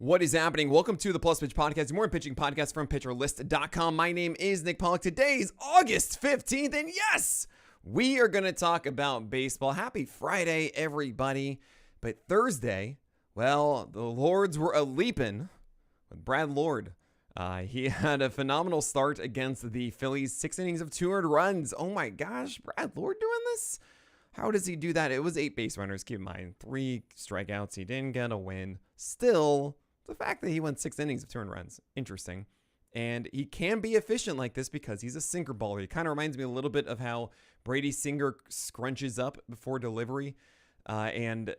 What is happening? Welcome to the Plus Pitch Podcast, the more pitching podcast from pitcherlist.com. My name is Nick Pollack. Today's August 15th, and yes, we are going to talk about baseball. Happy Friday, everybody. But Thursday, well, the Lords were a-leapin' with Brad Lord. He had a phenomenal start against the Phillies, 6 innings of 200 runs. Oh my gosh, Brad Lord doing this? How does he do that? It was 8 base runners, keep in mind. 3 strikeouts. He didn't get a win. Still, the fact that he went 6 innings of 200 runs, interesting. And he can be efficient like this because he's a sinker baller. He kind of reminds me a little bit of how Brady Singer scrunches up before delivery. And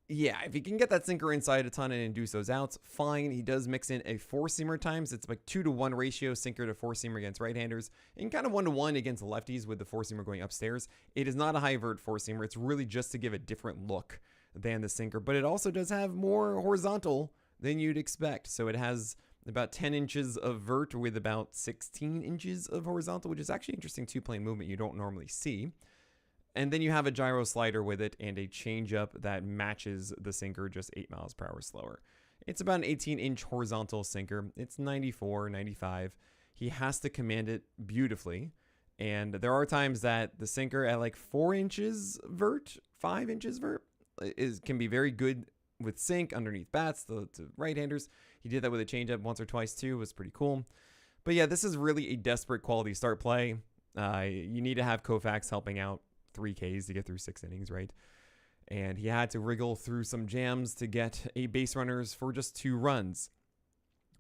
yeah, if he can get that sinker inside a ton and induce those outs, fine. He does mix in a 4-seamer at times. It's like 2-to-1 ratio, sinker to 4-seamer against right-handers, and kind of 1-to-1 against lefties with the 4-seamer going upstairs. It is not a high vert 4-seamer. It's really just to give a different look than the sinker, but it also does have more horizontal than you'd expect. So it has about 10 inches of vert with about 16 inches of horizontal, which is actually interesting 2-plane movement you don't normally see. And then you have a gyro slider with it and a changeup that matches the sinker just 8 miles per hour slower. It's about an 18-inch horizontal sinker. It's 94, 95. He has to command it beautifully. And there are times that the sinker at like 4 inches vert, 5 inches vert, can be very good with sink underneath bats to right-handers. He did that with a changeup once or twice too. It was pretty cool. But yeah, this is really a desperate quality start play. You need to have Koufax helping out 3 Ks to get through 6 innings, right? And he had to wriggle through some jams to get 8 base runners for just 2 runs.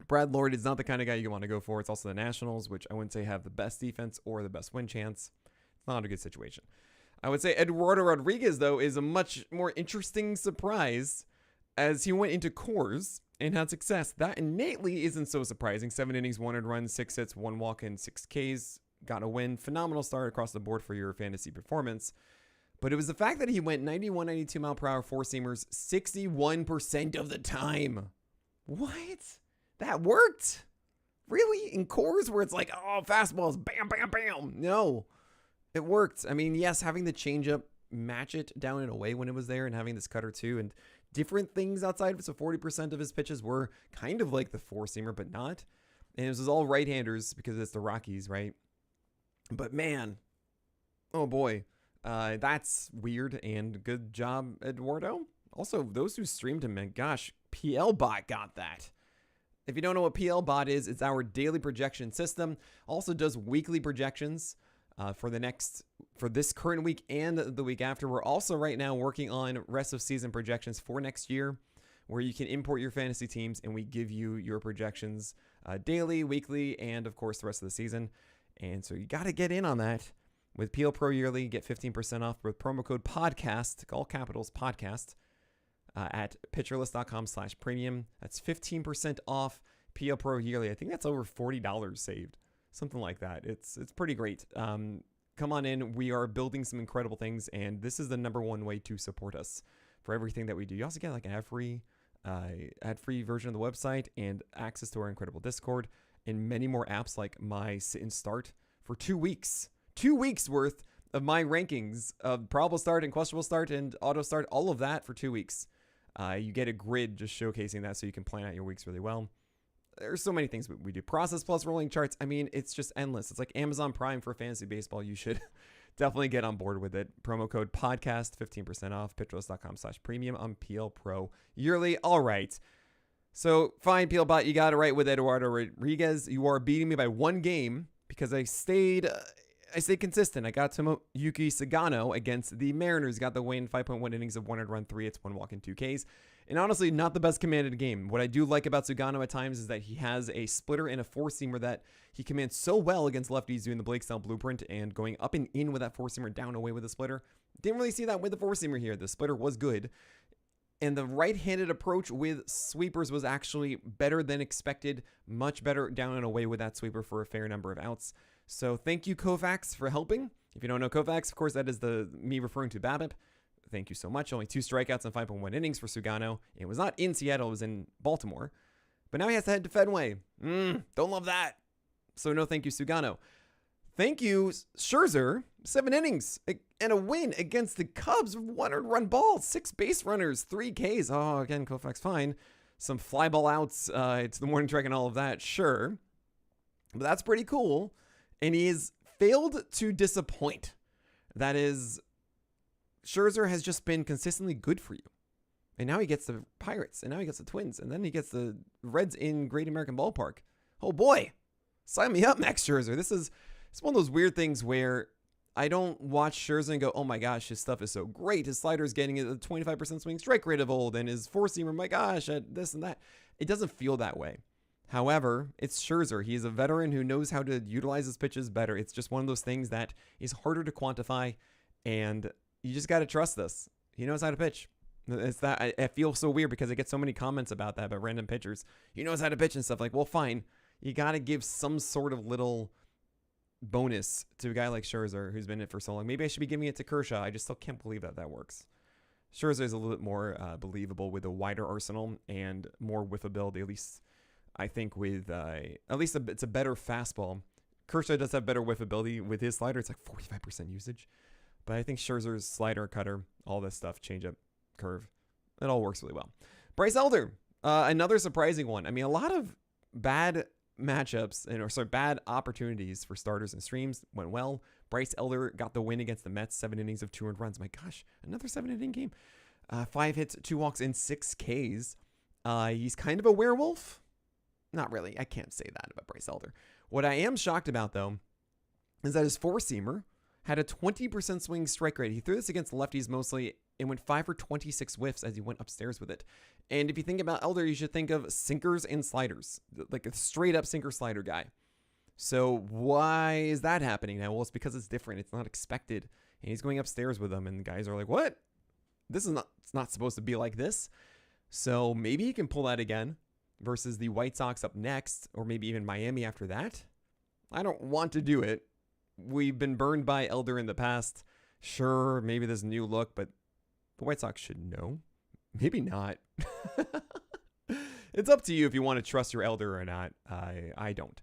Brad Lord is not the kind of guy you want to go for. It's also the Nationals, which I wouldn't say have the best defense or the best win chance. It's not a good situation. I would say Eduardo Rodriguez, though, is a much more interesting surprise as he went into Coors and had success. That innately isn't so surprising. 7 innings, 100 runs, 6 hits, 1 walk, and 6 Ks. Got a win. Phenomenal start across the board for your fantasy performance. But it was the fact that he went 91, 92 mile per hour 4-seamers 61% of the time. What? That worked? Really? In Coors where it's like, oh, fastballs, bam, bam, bam. No, it worked. I mean, yes, having the changeup match it down and away when it was there and having this cutter too and different things outside of it. So 40% of his pitches were kind of like the 4-seamer, but not. And it was all right-handers because it's the Rockies, right? But man, oh boy, that's weird, and good job, Eduardo. Also, those who streamed him, man, gosh, PL Bot got that. If you don't know what PL Bot is, it's our daily projection system. Also does weekly projections for this current week and the week after. We're also right now working on rest of season projections for next year, where you can import your fantasy teams and we give you your projections daily, weekly, and of course the rest of the season. And so you got to get in on that with PL Pro Yearly. Get 15% off with promo code PODCAST, all capitals PODCAST, at pitcherlist.com/premium. That's 15% off PL Pro Yearly. I think that's over $40 saved, something like that. It's pretty great. Come on in. We are building some incredible things, and this is the #1 way to support us for everything that we do. You also get like an ad-free version of the website and access to our incredible Discord. And many more apps like my sit and start for 2 weeks. 2 weeks worth of my rankings of probable start and questionable start and auto start, all of that for 2 weeks. You get a grid just showcasing that so you can plan out your weeks really well. There's so many things we do. Process plus rolling charts. I mean, it's just endless. It's like Amazon Prime for fantasy baseball. You should definitely get on board with it. Promo code podcast, 15% off, pitcherlist.com/premium on PL Pro Yearly. All right. So, fine, Peelbot, you got it right with Eduardo Rodriguez. You are beating me by 1 game because I stayed consistent. I got Tomoyuki Sagano against the Mariners. Got the win, 5.1 innings of 100 run, 3 hits, 1 walk, and 2 Ks. And honestly, not the best commanded game. What I do like about Sagano at times is that he has a splitter and a 4-seamer that he commands so well against lefties doing the Blake style blueprint and going up and in with that 4-seamer, down away with the splitter. Didn't really see that with the 4-seamer here. The splitter was good. And the right-handed approach with sweepers was actually better than expected. Much better down and away with that sweeper for a fair number of outs. So thank you, Koufax, for helping. If you don't know Koufax, of course, that is me referring to BABIP. Thank you so much. Only 2 strikeouts and 5.1 innings for Sugano. It was not in Seattle. It was in Baltimore. But now he has to head to Fenway. Don't love that. So no thank you, Sugano. Thank you, Scherzer. 7 innings and a win against the Cubs. 100-run ball, 6 base runners, 3 Ks. Oh, again, Koufax fine. some fly ball outs to the morning trek and all of that, sure. But that's pretty cool. And he has failed to disappoint. That is, Scherzer has just been consistently good for you. And now he gets the Pirates, and now he gets the Twins, and then he gets the Reds in Great American Ballpark. Oh boy, sign me up, Max Scherzer. It's one of those weird things where I don't watch Scherzer and go, oh my gosh, his stuff is so great. His slider is getting a 25% swing strike rate of old, and his four-seamer, my gosh, at this and that. It doesn't feel that way. However, it's Scherzer. He's a veteran who knows how to utilize his pitches better. It's just one of those things that is harder to quantify, and you just got to trust this. He knows how to pitch. It's that I feel so weird because I get so many comments about that, about random pitchers. He knows how to pitch and stuff. Like, well, fine. You got to give some sort of little bonus to a guy like Scherzer who's been in it for so long. Maybe I should be giving it to Kershaw. I just still can't believe that works. Scherzer is a little bit more believable with a wider arsenal and more whiffability, at least I think with it's a better fastball. Kershaw does have better whiffability with his slider. It's like 45% usage. But I think Scherzer's slider, cutter, all this stuff, changeup, curve, it all works really well. Bryce Elder, another surprising one. I mean, a lot of bad matchups bad opportunities for starters and streams went well. Bryce Elder got the win against the Mets, 7 innings of 2 earned runs. My gosh, another 7-inning game. 5 hits, 2 walks, and 6 Ks. He's kind of a werewolf. Not really. I can't say that about Bryce Elder. What I am shocked about, though, is that his four-seamer had a 20% swing strike rate. He threw this against lefties mostly and went 5 for 26 whiffs as he went upstairs with it. And if you think about Elder, you should think of sinkers and sliders, like a straight up sinker slider guy. So why is that happening now? Well, it's because it's different. It's not expected. And he's going upstairs with them, and the guys are like, what? It's not supposed to be like this. So maybe he can pull that again versus the White Sox up next, or maybe even Miami after that. I don't want to do it. We've been burned by Elder in the past. Sure, maybe there's a new look, but the White Sox should know. Maybe not. It's up to you if you want to trust your Elder or not. I don't.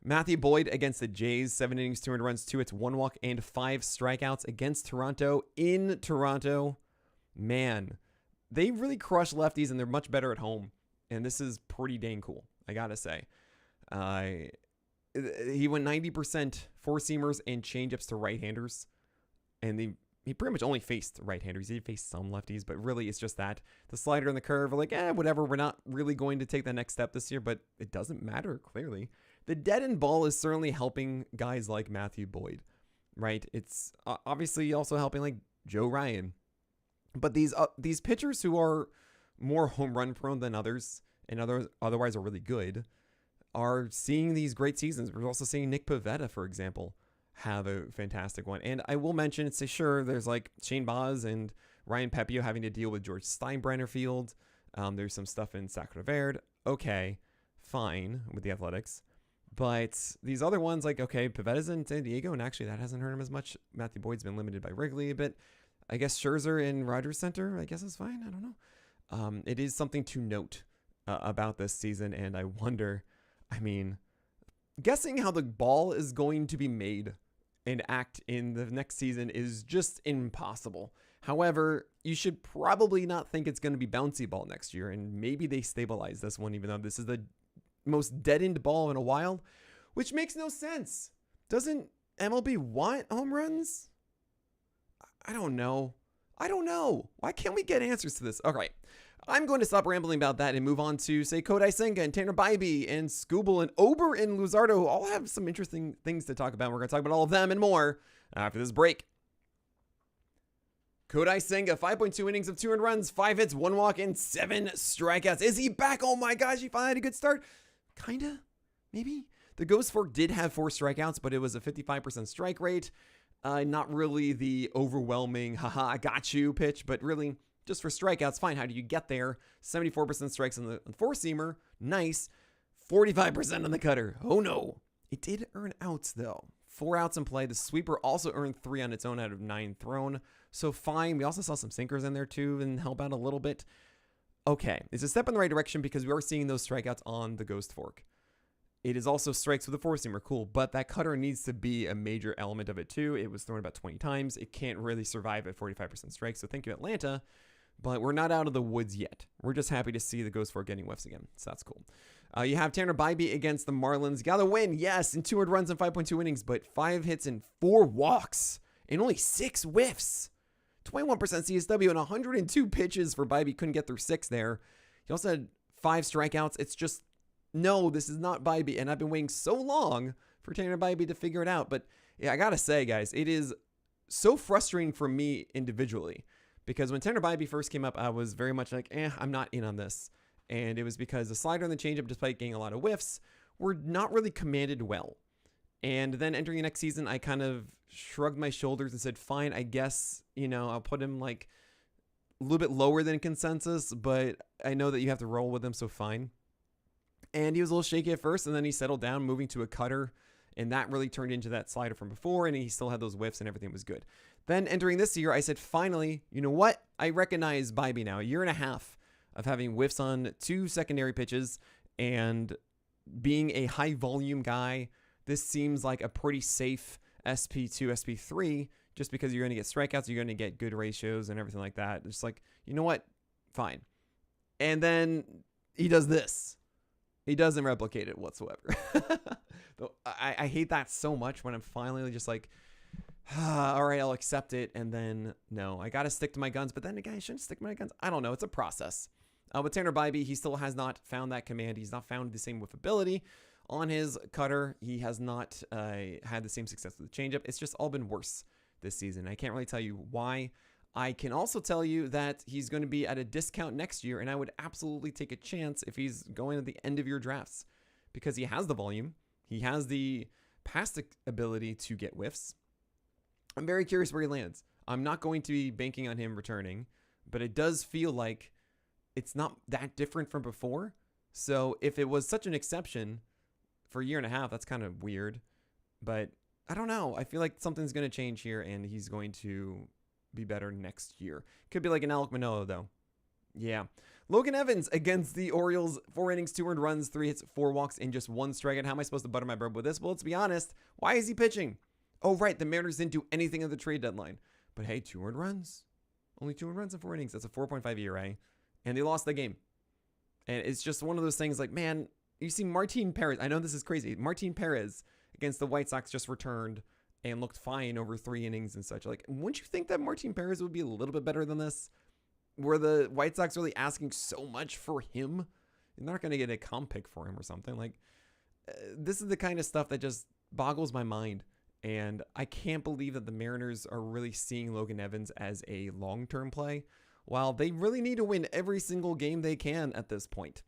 Matthew Boyd against the Jays, 7 innings, 2 earned runs, 2 hits, 1 walk, and 5 strikeouts against Toronto in Toronto. Man, they really crush lefties, and they're much better at home. And this is pretty dang cool, I gotta say. He went 90% four-seamers and changeups to right-handers. And he pretty much only faced right-handers. He faced some lefties, but really it's just that. The slider and the curve are like, whatever. We're not really going to take the next step this year, but it doesn't matter, clearly. The dead-end ball is certainly helping guys like Matthew Boyd, right? It's obviously also helping like Joe Ryan. But these pitchers who are more home run prone than others and otherwise are really good are seeing these great seasons. We're also seeing Nick Pivetta, for example, have a fantastic one. And I will mention, sure, there's like Shane Baz and Ryan Pepio having to deal with George Steinbrenner Field. There's some stuff in Sacramento Verde. Okay, fine with the Athletics. But these other ones, like, okay, Pivetta's in San Diego, and actually that hasn't hurt him as much. Matthew Boyd's been limited by Wrigley a bit. I guess Scherzer in Rogers Center, I guess is fine. I don't know. It is something to note about this season, and I wonder, I mean, guessing how the ball is going to be made and act in the next season is just impossible. However, you should probably not think it's going to be bouncy ball next year, and maybe they stabilize this one, even though this is the most dead-end ball in a while, which makes no sense. Doesn't MLB want home runs? I don't know. Why can't we get answers to this? All right. I'm going to stop rambling about that and move on to, say, Kodai Senga and Tanner Bybee and Skubal and Ober and Luzardo, who all have some interesting things to talk about. We're going to talk about all of them and more after this break. Kodai Senga, 5.2 innings of 2 earned runs, 5 hits, 1 walk, and 7 strikeouts. Is he back? Oh my gosh, he finally had a good start. Kinda, maybe. The Ghost Fork did have 4 strikeouts, but it was a 55% strike rate. Not really the overwhelming, haha, I got you pitch, but really just for strikeouts, fine. How do you get there? 74% strikes on the four-seamer. Nice. 45% on the cutter. Oh no. It did earn outs though. 4 outs in play. The sweeper also earned 3 on its own out of 9 thrown. So fine. We also saw some sinkers in there too and help out a little bit. Okay. It's a step in the right direction because we are seeing those strikeouts on the Ghost Fork. It is also strikes with a four-seamer, cool, but that cutter needs to be a major element of it too. It was thrown about 20 times. It can't really survive at 45% strikes, so thank you, Atlanta, but we're not out of the woods yet. We're just happy to see the Ghost Fort getting whiffs again, so that's cool. You have Tanner Bybee against the Marlins. Got to win, yes, in 200 runs and 5.2 innings, but 5 hits and 4 walks and only 6 whiffs. 21% CSW and 102 pitches for Bybee. Couldn't get through 6 there. He also had 5 strikeouts. It's just, no, this is not Bybee, and I've been waiting so long for Tanner Bybee to figure it out. But yeah, I got to say, guys, it is so frustrating for me individually, because when Tanner Bybee first came up, I was very much like, I'm not in on this. And it was because the slider and the changeup, despite getting a lot of whiffs, were not really commanded well. And then entering the next season, I kind of shrugged my shoulders and said, fine, I guess, I'll put him like a little bit lower than consensus, but I know that you have to roll with him, so fine. And he was a little shaky at first, and then he settled down, moving to a cutter, and that really turned into that slider from before, and he still had those whiffs and everything was good. Then entering this year, I said, finally, you know what? I recognize Bybee now. A year and a half of having whiffs on 2 secondary pitches and being a high volume guy, this seems like a pretty safe SP2, SP3, just because you're going to get strikeouts, you're going to get good ratios and everything like that. It's like, you know what? Fine. And then he does this. He doesn't replicate it whatsoever. I hate that so much when I'm finally just like, all right, I'll accept it. And then, no, I got to stick to my guns. But then again, I shouldn't stick to my guns. I don't know. It's a process. With Tanner Bybee, he still has not found that command. He's not found the same whiffability on his cutter. He has not had the same success with the changeup. It's just all been worse this season. I can't really tell you why. I can also tell you that he's going to be at a discount next year, and I would absolutely take a chance if he's going at the end of your drafts, because he has the volume. He has the past ability to get whiffs. I'm very curious where he lands. I'm not going to be banking on him returning, but it does feel like it's not that different from before. So if it was such an exception for a year and a half, that's kind of weird. But I don't know. I feel like something's going to change here, and he's going to be better next year. Could be like an Alec Manoah, though. Yeah. Logan Evans against the Orioles. 4 innings, 2 earned runs, 3 hits, 4 walks, and just 1 strikeout. How am I supposed to butter my bread with this? Well, let's be honest. Why is he pitching? Oh, right. The Mariners didn't do anything at the trade deadline. But hey, 2 earned runs. Only 2 earned runs in 4 innings. That's a 4.5 ERA. And they lost the game. And it's just one of those things like, man, you see Martin Perez. I know this is crazy. Martin Perez against the White Sox just returned and looked fine over 3 innings and such. Like, wouldn't you think that Martin Perez would be a little bit better than this? Were the White Sox really asking so much for him? They're not going to get a comp pick for him or something. Like, this is the kind of stuff that just boggles my mind. And I can't believe that the Mariners are really seeing Logan Evans as a long-term play, while they really need to win every single game they can at this point.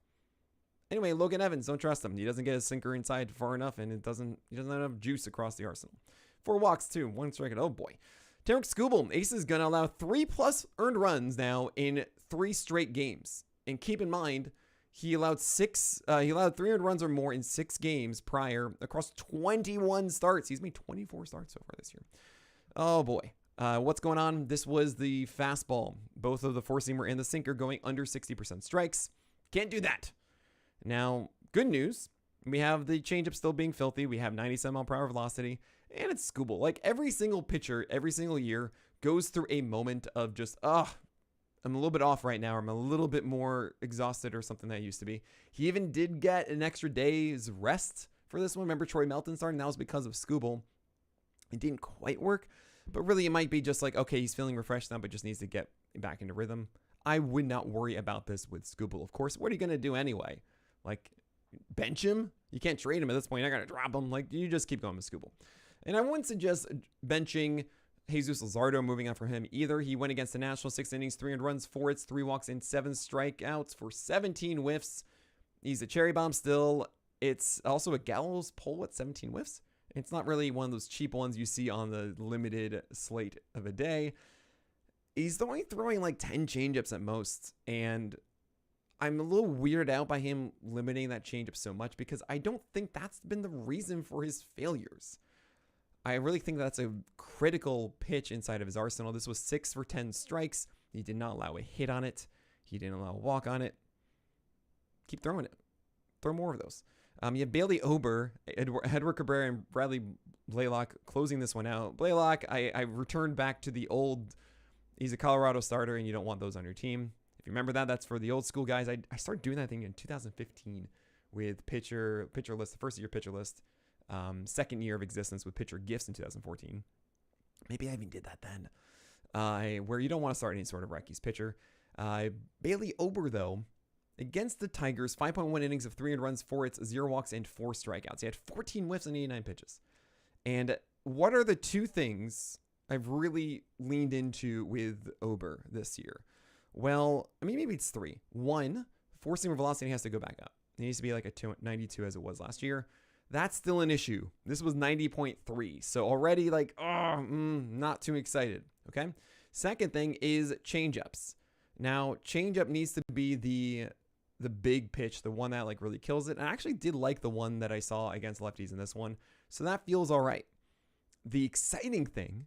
Anyway, Logan Evans, don't trust him. He doesn't get his sinker inside far enough, and he doesn't have enough juice across the arsenal. 4 walks, too. 1 strikeout. Oh, boy. Tarek Skubal. Ace is going to allow 3+ earned runs now in 3 straight games. And keep in mind, he allowed 3 earned runs or more in 6 games prior across 21 starts. He's made 24 starts so far this year. Oh, boy. What's going on? This was the fastball. Both of the 4-seamer and the sinker going under 60% strikes. Can't do that. Now, good news. We have the changeup still being filthy. We have 97-mile-per-hour velocity. And it's Skubal. Like, every single pitcher, every single year, goes through a moment of just, I'm a little bit off right now. Or I'm a little bit more exhausted or something that I used to be. He even did get an extra day's rest for this one. Remember Troy Melton starting? That was because of Skubal. It didn't quite work. But really, it might be just like, okay, he's feeling refreshed now, but just needs to get back into rhythm. I would not worry about this with Skubal. Of course, what are you going to do anyway? Like, bench him? You can't trade him at this point. You're not going to drop him. Like, you just keep going with Skubal. And I wouldn't suggest benching Jesus Luzardo, moving on for him either. He went against the Nationals, 6 innings, 3 earned runs, 4 hits, 3 walks, and 7 strikeouts for 17 whiffs. He's a cherry bomb still. It's also a gallows pole at 17 whiffs. It's not really one of those cheap ones you see on the limited slate of a day. He's only throwing like 10 changeups at most, and I'm a little weirded out by him limiting that changeup so much because I don't think that's been the reason for his failures. I really think that's a critical pitch inside of his arsenal. This was 6 for 10 strikes. He did not allow a hit on it. He didn't allow a walk on it. Keep throwing it. Throw more of those. You have Bailey Ober, Edward Cabrera, and Bradley Blaylock closing this one out. Blaylock, I returned back to the old He's a Colorado starter, and you don't want those on your team. If you remember that, that's for the old school guys. I started doing that thing in 2015 with pitcher list, the first year pitcher list, second year of existence with pitcher gifts in 2014. Maybe I even did that then, where you don't want to start any sort of Rockies pitcher. Bailey Ober, though, against the Tigers, 5.1 innings of 3 runs, 4 hits, 0 walks, and 4 strikeouts. He had 14 whiffs and 89 pitches. And what are the two things I've really leaned into with Ober this year? Well, I mean, maybe it's 3. 1, four-seamer velocity has to go back up. It needs to be like a 92 as it was last year. That's still an issue. This was 90.3. So already not too excited. Okay. Second thing is changeups. Now, changeup needs to be the big pitch, the one that like really kills it. And I actually did like the one that I saw against lefties in this one. So that feels all right. The exciting thing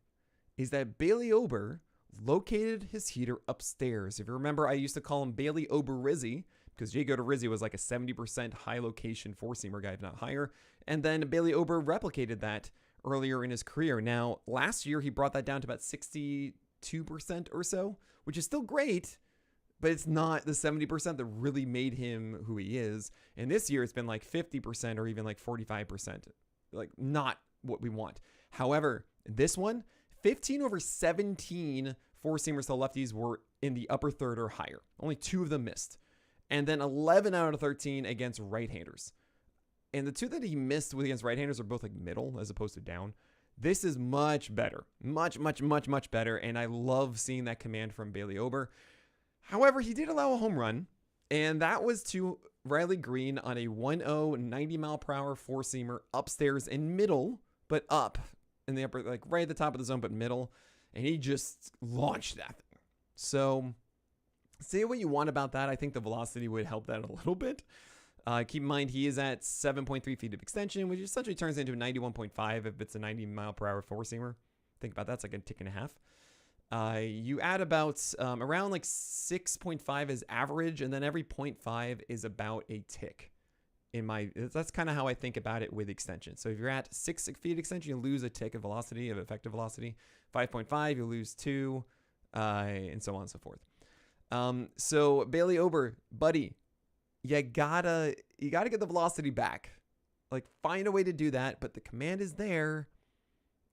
is that Bailey Ober located his heater upstairs. If you remember, I used to call him Bailey Ober-Rizzi because Jay Rizzi was like a 70% high location four-seamer guy, if not higher. And then Bailey Ober replicated that earlier in his career. Now, last year, he brought that down to about 62% or so, which is still great, but it's not the 70% that really made him who he is. And this year, it's been like 50% or even like 45%. Like, not what we want. However, this one, 15 over 17 four-seamers to lefties were in the upper third or higher. Only 2 of them missed. And then 11 out of 13 against right-handers. And the 2 that he missed with against right-handers are both like middle as opposed to down. This is much better. Much better. And I love seeing that command from Bailey Ober. However, he did allow a home run. And that was to Riley Green on a 1-0, 90-mile-per-hour four-seamer upstairs in middle, but up in the upper, like right at the top of the zone, but middle. And he just launched that thing. So say what you want about that. I think the velocity would help that a little bit. Keep in mind, he is at 7.3 feet of extension, which essentially turns into a 91.5 if it's a 90-mile-per-hour four-seamer. Think about that. It's like a tick and a half. You add about around like 6.5 is average, and then every 0.5 is about a tick. That's kind of how I think about it with extension. So if you're at 6 feet extension, you lose a tick of velocity, of effective velocity. 5.5, you lose 2, and so on and so forth. So Bailey Ober, buddy, you gotta get the velocity back. Like, find a way to do that, but the command is there,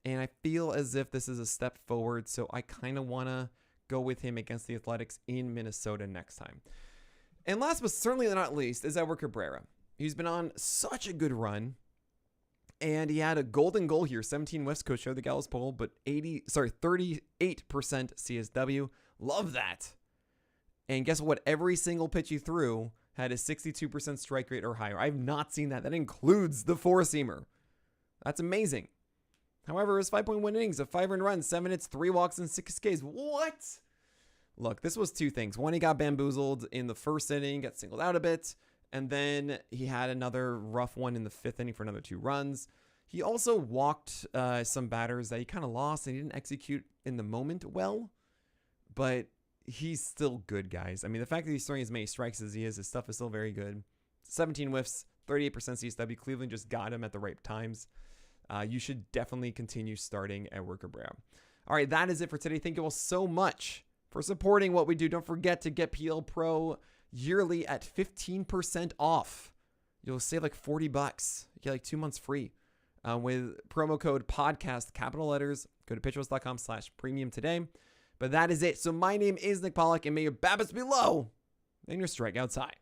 and I feel as if this is a step forward, so I kind of want to go with him against the Athletics in Minnesota next time. And last but certainly not least is Edward Cabrera. He's been on such a good run, and he had a golden goal here, 17 West Coast show, the Gallows poll, but 38% CSW. Love that. And guess what? Every single pitch he threw had a 62% strike rate or higher. I've not seen that. That includes the four-seamer. That's amazing. However, his 5.1 innings of 5 earned runs, 7 hits, 3 walks, and 6 Ks. What? Look, this was 2 things. One, he got bamboozled in the first inning, got singled out a bit, and then he had another rough one in the 5th inning for another 2 runs. He also walked some batters that he kind of lost, and he didn't execute in the moment well, but he's still good, guys. I mean, the fact that he's throwing as many strikes as he is, his stuff is still very good. 17 whiffs, 38% CSW. Cleveland just got him at the right times. You should definitely continue starting Edward Cabrera. All right, that is it for today. Thank you all so much for supporting what we do. Don't forget to get PL Pro yearly at 15% off. You'll save like $40. You get like 2 months free with promo code podcast, capital letters. Go to pitcherlist.com/premium today. But that is it. So my name is Nick Pollack, and may your BABIPs be low and your strikeouts high.